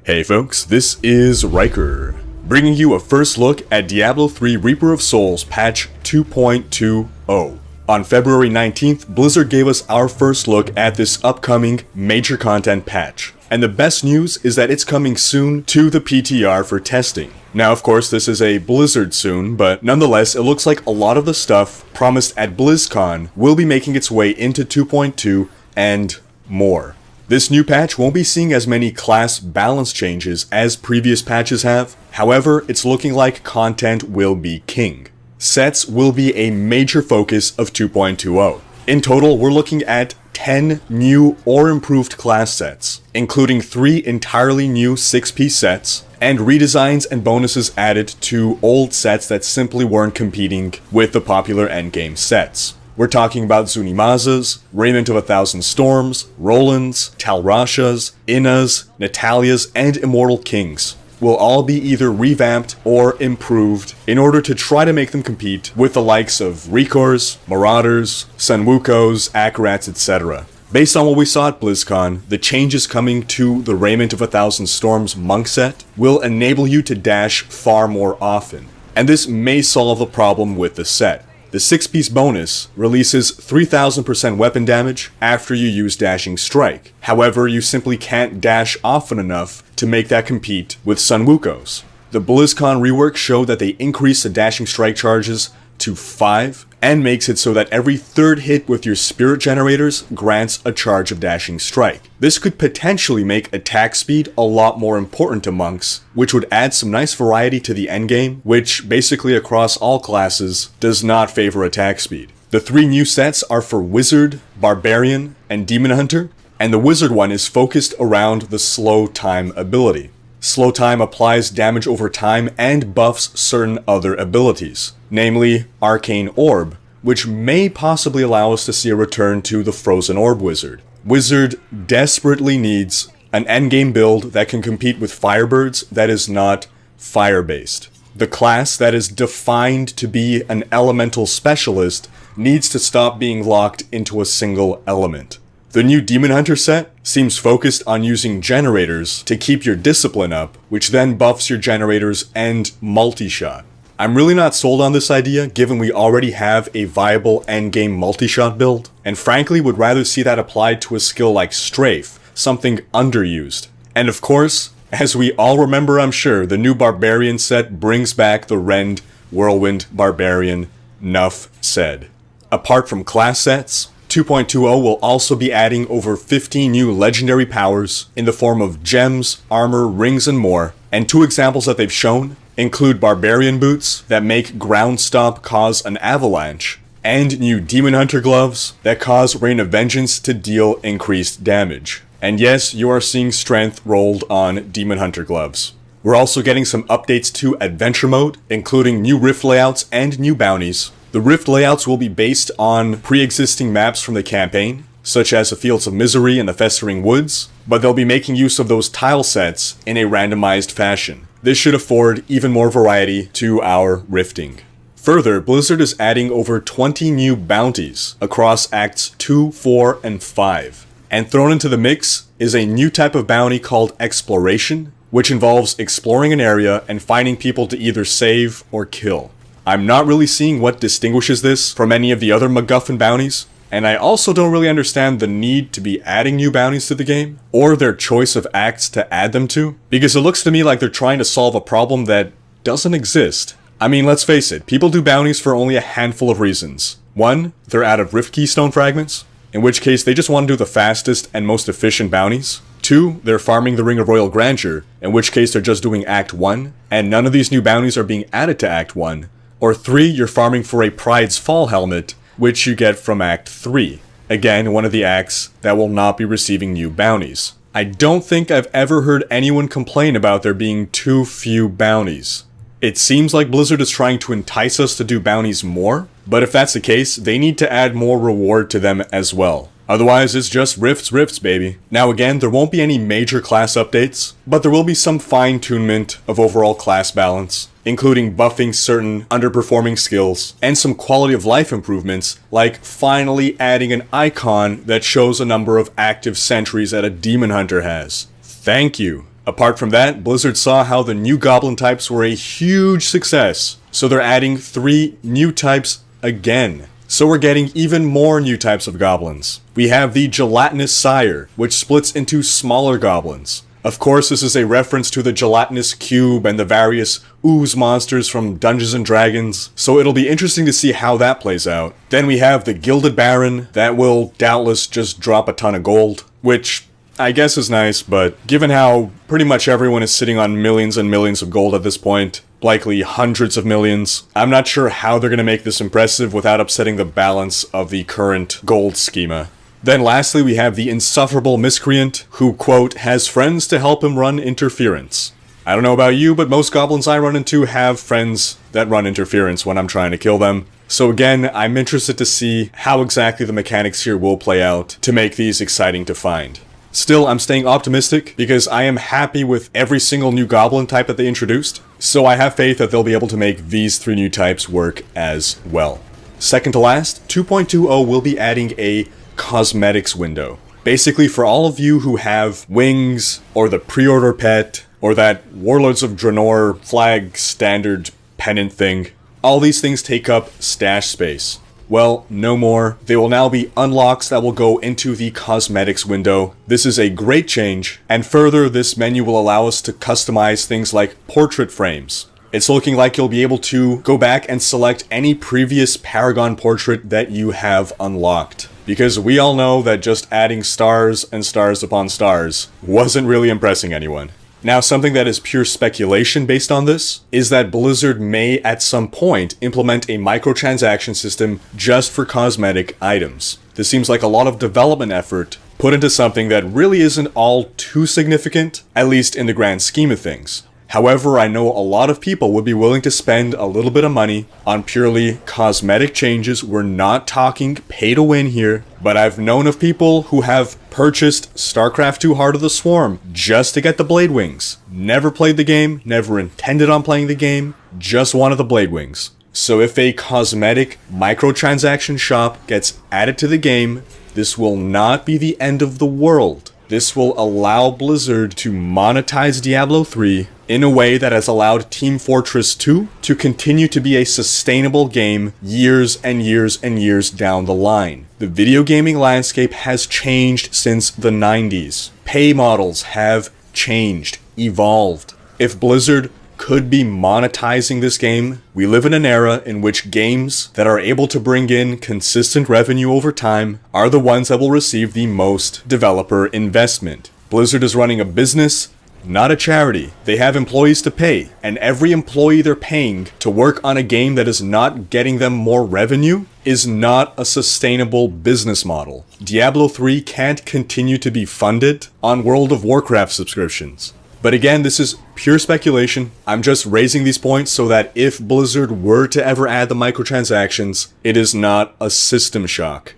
Hey folks, this is Riker, bringing you a first look at Diablo 3 Reaper of Souls patch 2.20. On February 19th, Blizzard gave us our first look at this upcoming major content patch. And the best news is that it's coming soon to the PTR for testing. Now of course this is a Blizzard soon, but nonetheless it looks like a lot of the stuff promised at BlizzCon will be making its way into 2.2 and more. This new patch won't be seeing as many class balance changes as previous patches have. However, it's looking like content will be king. Sets will be a major focus of 2.20. In total, we're looking at 10 new or improved class sets, including 3 entirely new 6-piece sets, and redesigns and bonuses added to old sets that simply weren't competing with the popular endgame sets. We're talking about Zunimazas, Raiment of 1,000 Storms, Rolands, Talrashas, Innas, Natalias, and Immortal Kings. Will all be either revamped or improved in order to try to make them compete with the likes of Recors, Marauders, Sunwukos, Akarats, etc. Based on what we saw at BlizzCon, the changes coming to the Raiment of 1,000 Storms monk set will enable you to dash far more often, and this may solve the problem with the set. The 6-piece bonus releases 3000% weapon damage after you use Dashing Strike. However, you simply can't dash often enough to make that compete with Sunwukos. The BlizzCon rework showed that they increased the Dashing Strike charges to 5 and makes it so that every third hit with your spirit generators grants a charge of Dashing Strike. This could potentially make attack speed a lot more important to monks, which would add some nice variety to the endgame, which basically across all classes does not favor attack speed. The 3 new sets are for Wizard, Barbarian, and Demon Hunter, and the Wizard one is focused around the Slow Time ability. Slow Time applies damage over time and buffs certain other abilities, namely Arcane Orb, which may possibly allow us to see a return to the Frozen Orb Wizard. Wizard desperately needs an endgame build that can compete with Firebirds that is not fire-based. The class that is defined to be an elemental specialist needs to stop being locked into a single element. The new Demon Hunter set seems focused on using generators to keep your discipline up, which then buffs your generators and multi-shot. I'm really not sold on this idea given we already have a viable endgame multi-shot build, and frankly would rather see that applied to a skill like Strafe, something underused. And of course, as we all remember I'm sure, the new Barbarian set brings back the Rend Whirlwind Barbarian, nuff said. Apart from class sets, 2.20 will also be adding over 15 new legendary powers in the form of gems, armor, rings, and more, and 2 examples that they've shown include Barbarian Boots that make Ground Stomp cause an avalanche, and new Demon Hunter Gloves that cause Rain of Vengeance to deal increased damage. And yes, you are seeing strength rolled on Demon Hunter Gloves. We're also getting some updates to Adventure Mode, including new rift layouts and new bounties. The rift layouts will be based on pre-existing maps from the campaign, such as the Fields of Misery and the Festering Woods, but they'll be making use of those tile sets in a randomized fashion. This should afford even more variety to our rifting. Further, Blizzard is adding over 20 new bounties across Acts 2, 4, and 5. And thrown into the mix is a new type of bounty called Exploration, which involves exploring an area and finding people to either save or kill. I'm not really seeing what distinguishes this from any of the other MacGuffin bounties, and I also don't really understand the need to be adding new bounties to the game, or their choice of acts to add them to, because it looks to me like they're trying to solve a problem that doesn't exist. I mean, let's face it, people do bounties for only a handful of reasons. 1, they're out of Rift Keystone fragments, in which case they just want to do the fastest and most efficient bounties. 2, they're farming the Ring of Royal Grandeur, in which case they're just doing Act 1, and none of these new bounties are being added to Act 1. Or 3, you're farming for a Pride's Fall helmet, which you get from Act 3. Again, one of the acts that will not be receiving new bounties. I don't think I've ever heard anyone complain about there being too few bounties. It seems like Blizzard is trying to entice us to do bounties more, but if that's the case, they need to add more reward to them as well. Otherwise, it's just rifts, baby. Now again, there won't be any major class updates, but there will be some fine-tunement of overall class balance, including buffing certain underperforming skills, and some quality of life improvements, like finally adding an icon that shows a number of active sentries that a Demon Hunter has. Thank you. Apart from that, Blizzard saw how the new goblin types were a huge success, so they're adding 3 new types again. So we're getting even more new types of goblins. We have the Gelatinous Sire, which splits into smaller goblins. Of course, this is a reference to the Gelatinous Cube and the various ooze monsters from Dungeons & Dragons, so it'll be interesting to see how that plays out. Then we have the Gilded Baron, that will doubtless just drop a ton of gold, which I guess is nice, but given how pretty much everyone is sitting on millions and millions of gold at this point, likely hundreds of millions, I'm not sure how they're going to make this impressive without upsetting the balance of the current gold schema. Then lastly, we have the Insufferable Miscreant, who, quote, has friends to help him run interference. I don't know about you, but most goblins I run into have friends that run interference when I'm trying to kill them. So again, I'm interested to see how exactly the mechanics here will play out to make these exciting to find. Still, I'm staying optimistic because I am happy with every single new goblin type that they introduced, so I have faith that they'll be able to make these 3 new types work as well. Second to last, 2.20 will be adding a cosmetics window. Basically, for all of you who have wings, or the pre-order pet, or that Warlords of Draenor flag standard pennant thing, all these things take up stash space. Well, no more. They will now be unlocks that will go into the cosmetics window. This is a great change, and further, this menu will allow us to customize things like portrait frames. It's looking like you'll be able to go back and select any previous Paragon portrait that you have unlocked. Because we all know that just adding stars and stars upon stars wasn't really impressing anyone. Now, something that is pure speculation based on this is that Blizzard may at some point implement a microtransaction system just for cosmetic items. This seems like a lot of development effort put into something that really isn't all too significant, at least in the grand scheme of things. However, I know a lot of people would be willing to spend a little bit of money on purely cosmetic changes. We're not talking pay to win here, but I've known of people who have purchased StarCraft II Heart of the Swarm just to get the Blade Wings. Never played the game, never intended on playing the game, just wanted the Blade Wings. So if a cosmetic microtransaction shop gets added to the game, this will not be the end of the world. This will allow Blizzard to monetize Diablo 3 in a way that has allowed Team Fortress 2 to continue to be a sustainable game years and years and years down the line. The video gaming landscape has changed since the 90s. Pay models have changed, evolved. If Blizzard could be monetizing this game, we live in an era in which games that are able to bring in consistent revenue over time are the ones that will receive the most developer investment. Blizzard is running a business, not a charity. They have employees to pay, and every employee they're paying to work on a game that is not getting them more revenue is not a sustainable business model. Diablo 3 can't continue to be funded on World of Warcraft subscriptions. But again, this is pure speculation. I'm just raising these points so that if Blizzard were to ever add the microtransactions, it is not a system shock.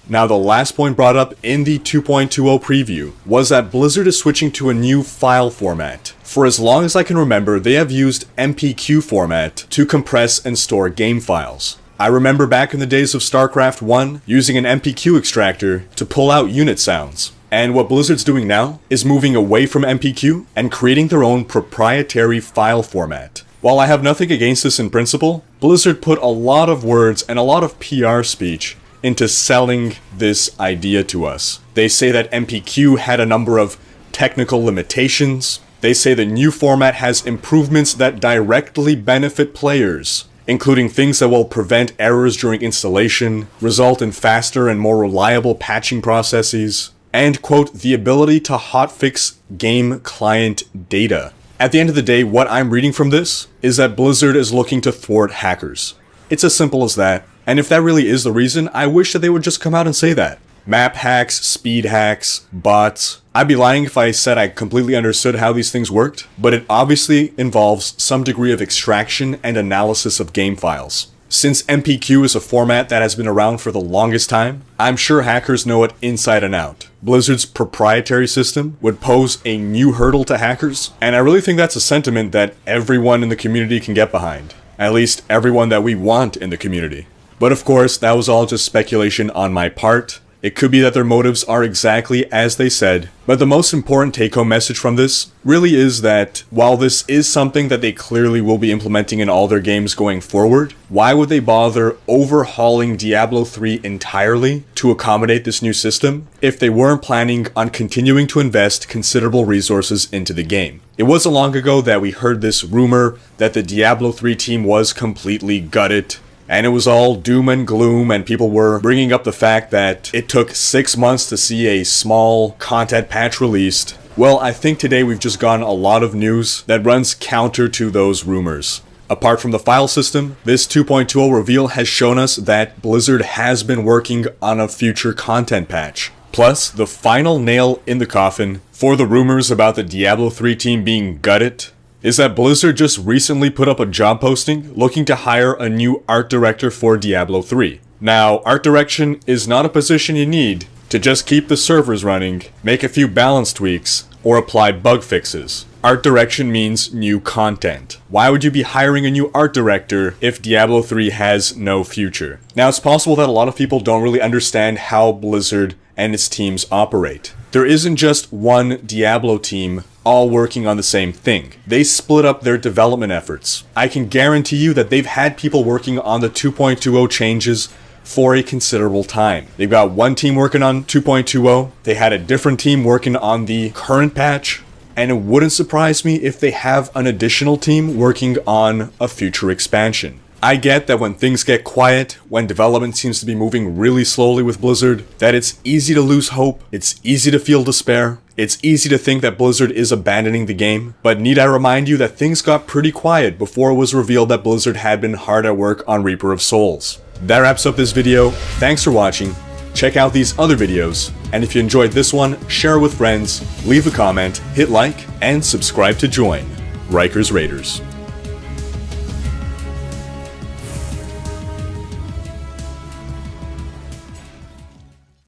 Now, the last point brought up in the 2.20 preview was that Blizzard is switching to a new file format. For as long as I can remember, they have used MPQ format to compress and store game files. I remember back in the days of StarCraft 1 using an MPQ extractor to pull out unit sounds. And what Blizzard's doing now is moving away from MPQ and creating their own proprietary file format. While I have nothing against this in principle, Blizzard put a lot of words and a lot of PR speech into selling this idea to us. They say that MPQ had a number of technical limitations. They say the new format has improvements that directly benefit players, including things that will prevent errors during installation, result in faster and more reliable patching processes, and, quote, the ability to hotfix game client data. At the end of the day, what I'm reading from this is that Blizzard is looking to thwart hackers. It's as simple as that. And if that really is the reason, I wish that they would just come out and say that. Map hacks, speed hacks, bots. I'd be lying if I said I completely understood how these things worked, but it obviously involves some degree of extraction and analysis of game files. Since MPQ is a format that has been around for the longest time, I'm sure hackers know it inside and out. Blizzard's proprietary system would pose a new hurdle to hackers, and I really think that's a sentiment that everyone in the community can get behind. At least everyone that we want in the community. But of course, that was all just speculation on my part. It could be that their motives are exactly as they said, but the most important take-home message from this really is that while this is something that they clearly will be implementing in all their games going forward, why would they bother overhauling Diablo 3 entirely to accommodate this new system if they weren't planning on continuing to invest considerable resources into the game? It wasn't long ago that we heard this rumor that the Diablo 3 team was completely gutted, and it was all doom and gloom, and people were bringing up the fact that it took 6 months to see a small content patch released. Well, I think today we've just gotten a lot of news that runs counter to those rumors. Apart from the file system, this 2.20 reveal has shown us that Blizzard has been working on a future content patch. Plus, the final nail in the coffin for the rumors about the Diablo 3 team being gutted is that Blizzard just recently put up a job posting looking to hire a new art director for Diablo 3. Now, art direction is not a position you need to just keep the servers running, make a few balance tweaks, or apply bug fixes. Art direction means new content. Why would you be hiring a new art director if Diablo 3 has no future? Now, it's possible that a lot of people don't really understand how Blizzard and its teams operate. There isn't just one Diablo team all working on the same thing. They split up their development efforts. I can guarantee you that they've had people working on the 2.20 changes for a considerable time. They've got one team working on 2.20, they had a different team working on the current patch, and it wouldn't surprise me if they have an additional team working on a future expansion. I get that when things get quiet, when development seems to be moving really slowly with Blizzard, that it's easy to lose hope, it's easy to feel despair, it's easy to think that Blizzard is abandoning the game, but need I remind you that things got pretty quiet before it was revealed that Blizzard had been hard at work on Reaper of Souls. That wraps up this video, thanks for watching, check out these other videos, and if you enjoyed this one, share it with friends, leave a comment, hit like, and subscribe to join Riker's Raiders.